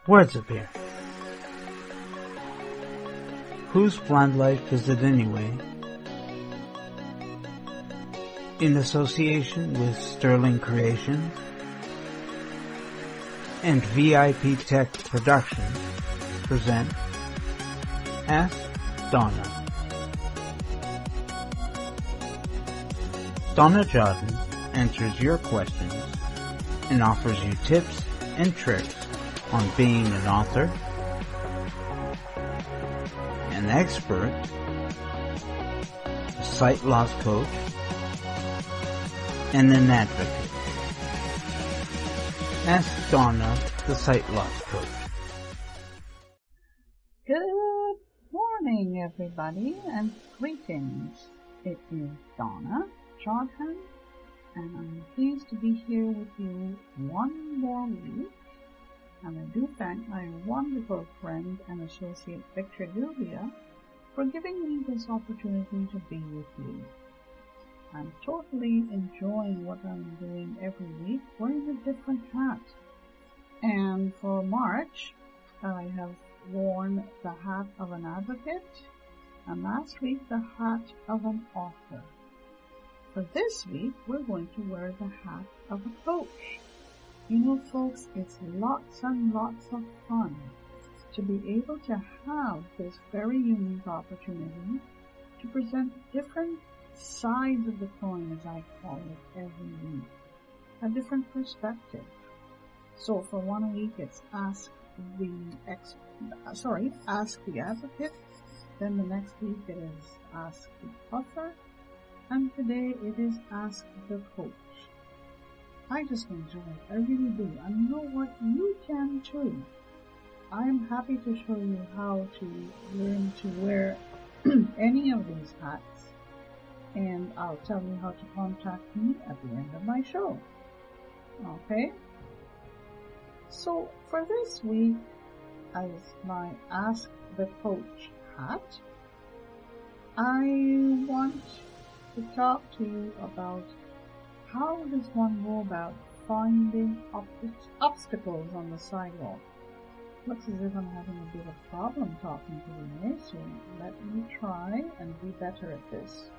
Words appear. Whose plant life is it anyway? In association with Sterling Creations and VIP Tech Productions present Ask Donna. Donna Jodhan answers your questions and offers you tips and tricks on being an author, an expert, a sight loss coach, and an advocate. Ask Donna, the sight loss coach. Good morning, everybody, and greetings. It is Donna Jodhan, and I'm pleased to be here with you one more week. And I do thank my wonderful friend and associate Victor Julia for giving me this opportunity to be with you. I'm totally enjoying what I'm doing every week, wearing a different hat. And for March, I have worn the hat of an advocate, and last week the hat of an author. For this week, we're going to wear the hat of a coach. You know, folks, it's lots and lots of fun to be able to have this very unique opportunity to present different sides of the coin, as I call it, every week. A different perspective. So for 1 week, it's Ask the Advocate. Then the next week it is Ask the Author. And today it is Ask the Coach. I just enjoy it. I really do. And you know what? You can too. I'm happy to show you how to learn to wear any of these hats. And I'll tell you how to contact me at the end of my show. Okay? So for this week, as my Ask the Coach hat, I want to talk to you about how does one go about finding obstacles on the sidewalk. Looks as if I'm having a bit of problem talking to you, so let me try and be better at this.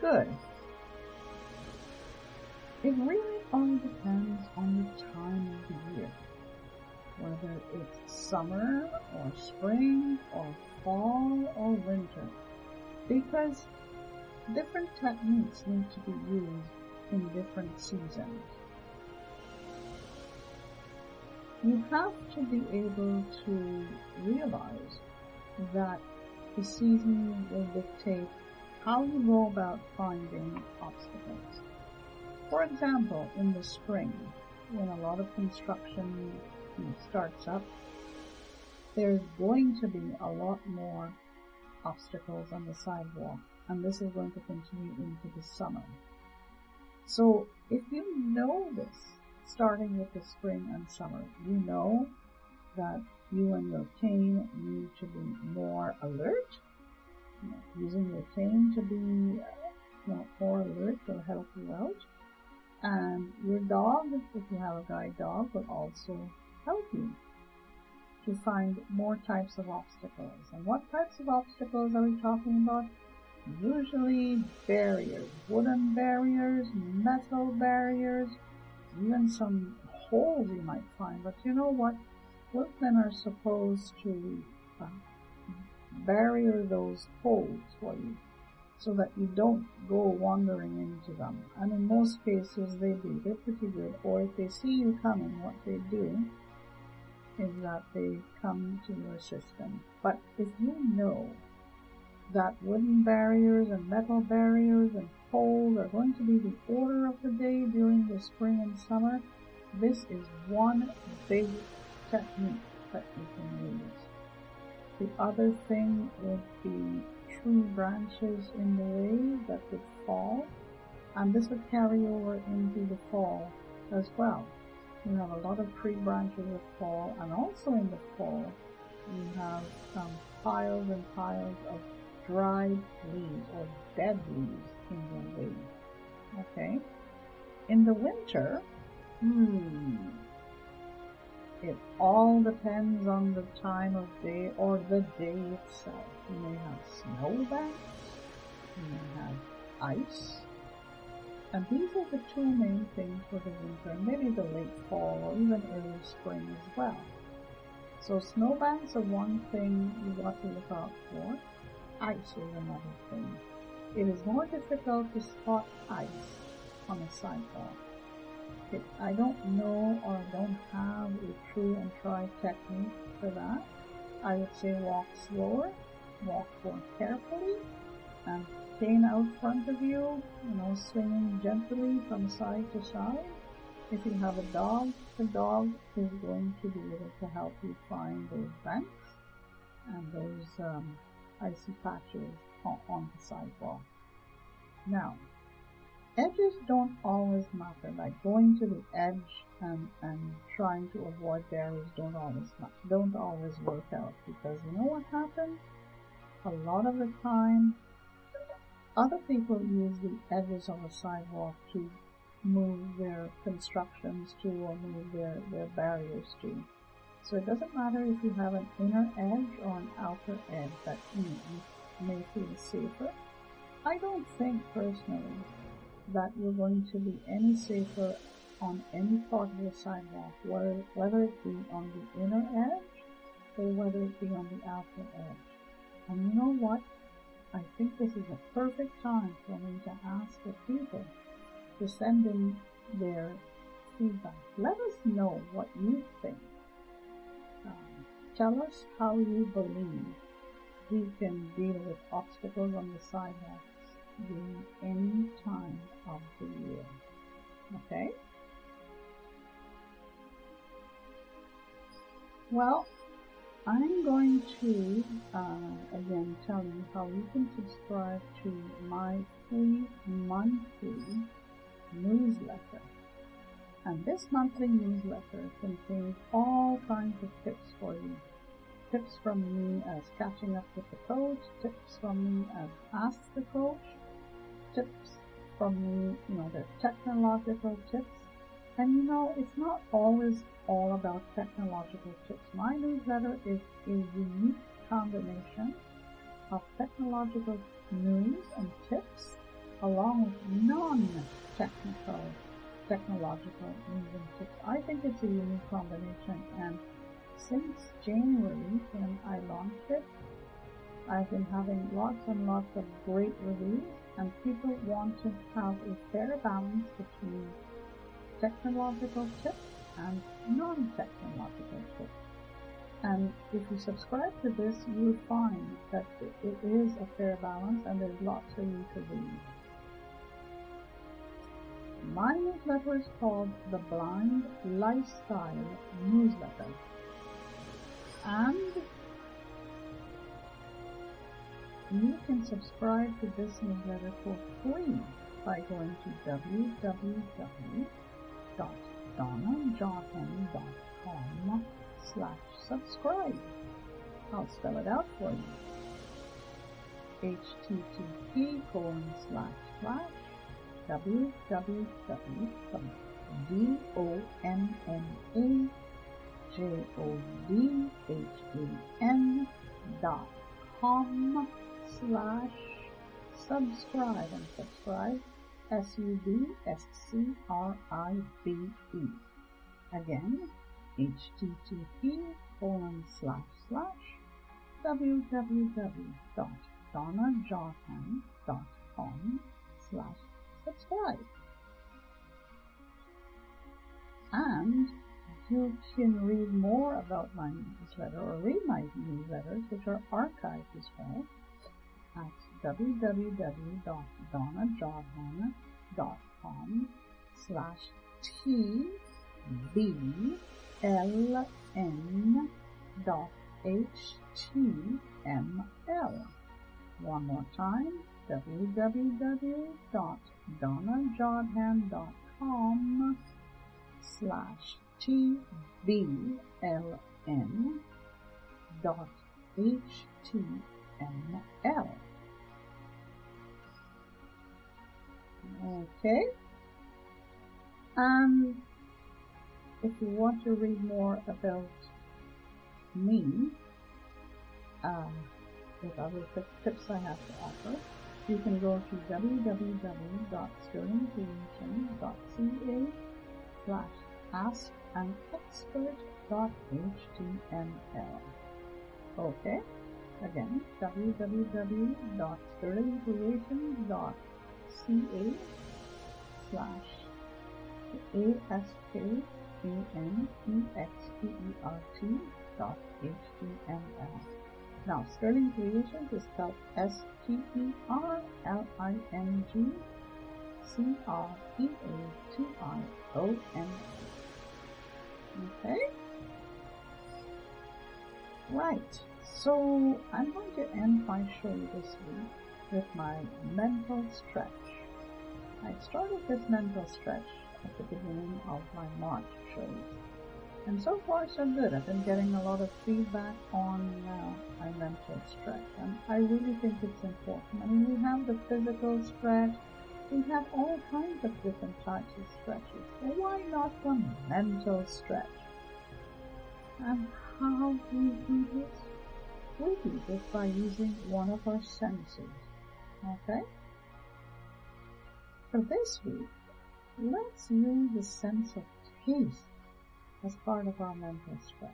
Good. It really all depends on the time of the year, whether it's summer or spring or fall or winter, because different techniques need to be used in different seasons. You have to be able to realize that the season will dictate how you go about finding obstacles. For example, in the spring, when a lot of construction starts up, there's going to be a lot more obstacles on the sidewalk, and this is going to continue into the summer. So if you know this, starting with the spring and summer, you know that you and your cane need to be more alert, using your cane to be more alert will help you out. And your dog, if you have a guide dog, will also help you to find more types of obstacles. And what types of obstacles are we talking about? Usually barriers, wooden barriers, metal barriers, even some holes you might find. But you know what? Workmen are supposed to barrier those holes for you so that you don't go wandering into them. And in most cases they do. They're pretty good. Or if they see you coming, what they do is that they come to your assistance. But if you know that wooden barriers and metal barriers and holes are going to be the order of the day during the spring and summer, this is one big technique that you can use. The other thing would be tree branches in the way that would fall, and this would carry over into the fall as well. You have a lot of tree branches that fall, and also in the fall you have piles and piles of dried leaves or dead leaves in your way. Okay? In the winter, It all depends on the time of day or the day itself. You may have snowbanks, you may have ice, and these are the two main things for the winter, maybe the late fall or even early spring as well. So snowbanks are one thing you got to look out for. Ice is another thing. It is more difficult to spot ice on a sidewalk. I don't know or don't have a true and tried technique for that. I would say walk slower, walk more carefully, and cane out front of you, swinging gently from side to side. If you have a dog, the dog is going to be able to help you find those banks and those icy patches on the sidewalk. Now, edges don't always matter, like going to the edge and trying to avoid barriers don't always work out, because you know what happens? A lot of the time, other people use the edges of a sidewalk to move their constructions to or move their barriers to. So it doesn't matter if you have an inner edge or an outer edge that you may feel safer. I don't think personally that you're going to be any safer on any part of the sidewalk, whether it be on the inner edge or whether it be on the outer edge. And you know what? I think this is a perfect time for me to ask the people to send in their feedback. Let us know what you think. Tell us how you believe we can deal with obstacles on the sidewalks during any time of the year. Okay? Well, I'm going to again tell you how you can subscribe to my free monthly newsletter. And this monthly newsletter contains all kinds of tips for you. Tips from me as catching up with the coach, tips from me as ask the coach, tips from me, the technological tips. And it's not always all about technological tips. My newsletter is a unique combination of technological news and tips along with technological news and tips. I think it's a unique combination, and since January when I launched it, I've been having lots and lots of great reviews, and people want to have a fair balance between technological tips and non-technological tips. And if you subscribe to this, you'll find that it is a fair balance and there's lots for you to read. My newsletter is called the Blind Lifestyle Newsletter. And you can subscribe to this newsletter for free by going to www.donnajodhan.com/subscribe. I'll spell it out for you. http://www.donnajodhan.com/subscribe, and subscribe SUBSCRIBE. Again, http://www.donnajodhan.com/subscribe. And you can read more about my newsletter or read my newsletters, which are archived as well, at www.donnajodhan.html. One more time, www.donnajodhan.com/tbln.html. Okay, if you want to read more about me, with other tips I have to offer, you can go to www.sterlingcreation.ca/askAnExpert.html. Okay, again, www.sterlingcreation.ca/askAnExpert.html. Now, Sterling Creations is spelled STERLINGCreation. Okay? Right. So, I'm going to end my show this week with my mental stretch. I started this mental stretch at the beginning of my March shows. And so far so good. I've been getting a lot of feedback on my mental stretch, and I really think it's important. I mean, we have the physical stretch, we have all kinds of different types of stretches. So why not the mental stretch? And how do we do this? We do this by using one of our senses. Okay? For this week, let's use the sense of taste as part of our mental stretch.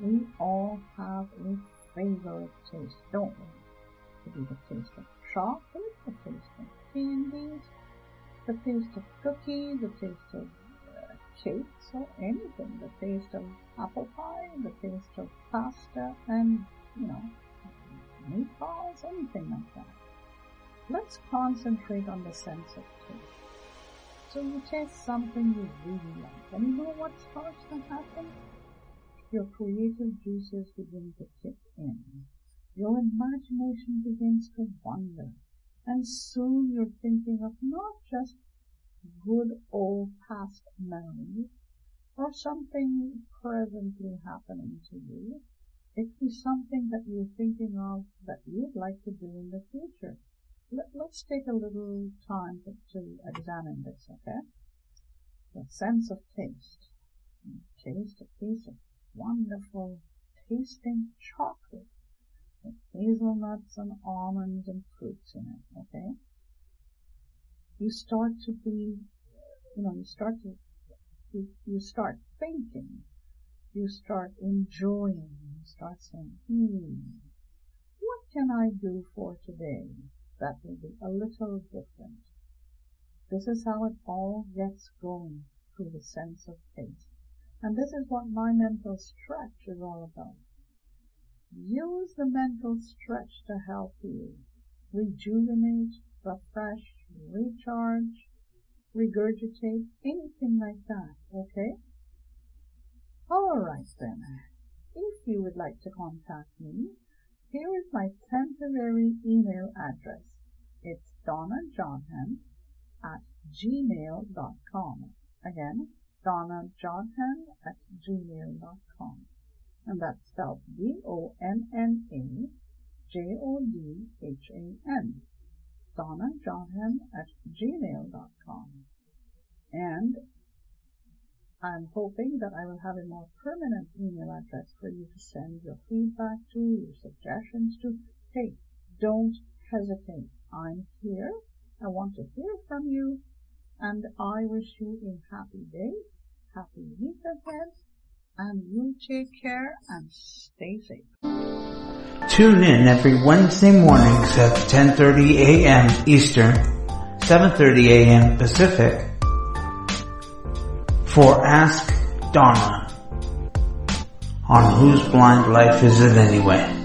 We all have a favorite taste, don't we? It could be the taste of chocolate, the taste of candies, the taste of cookies, the taste of cakes, or anything, the taste of apple pie, the taste of pasta, and, meatballs, anything like that. Let's concentrate on the sense of taste. So you taste something you really like, and you know what starts to happen? Your creative juices begin to kick in. Your imagination begins to wander, and soon you're thinking of not just good old past memories, or something presently happening to you. It could be something that you're thinking of that you'd like to do in the future. Let's take a little time to examine this, okay? The sense of taste. Taste a piece of wonderful tasting chocolate with hazelnuts and almonds and fruits in it, okay? You start to be, you start thinking, you start enjoying, you start saying, what can I do for today that will be a little different? This is how it all gets going through the sense of taste. And this is what my mental stretch is all about. Use the mental stretch to help you rejuvenate, refresh, recharge, regurgitate, anything like that, okay? Alright then, if you would like to contact me, here is my temporary email address. It's donnajodhan@gmail.com. Again, donnajodhan@gmail.com. And that's spelled DONNAJODHAN. donnajodhan@gmail.com. And I'm hoping that I will have a more permanent email address for you to send your feedback to, your suggestions to. Hey, don't hesitate. I'm here. I want to hear from you. And I wish you a happy day, happy week ahead, and you take care and stay safe. Tune in every Wednesday mornings at 10:30 a.m. Eastern, 7:30 a.m. Pacific for Ask Donna on Whose Blind Life Is It Anyway?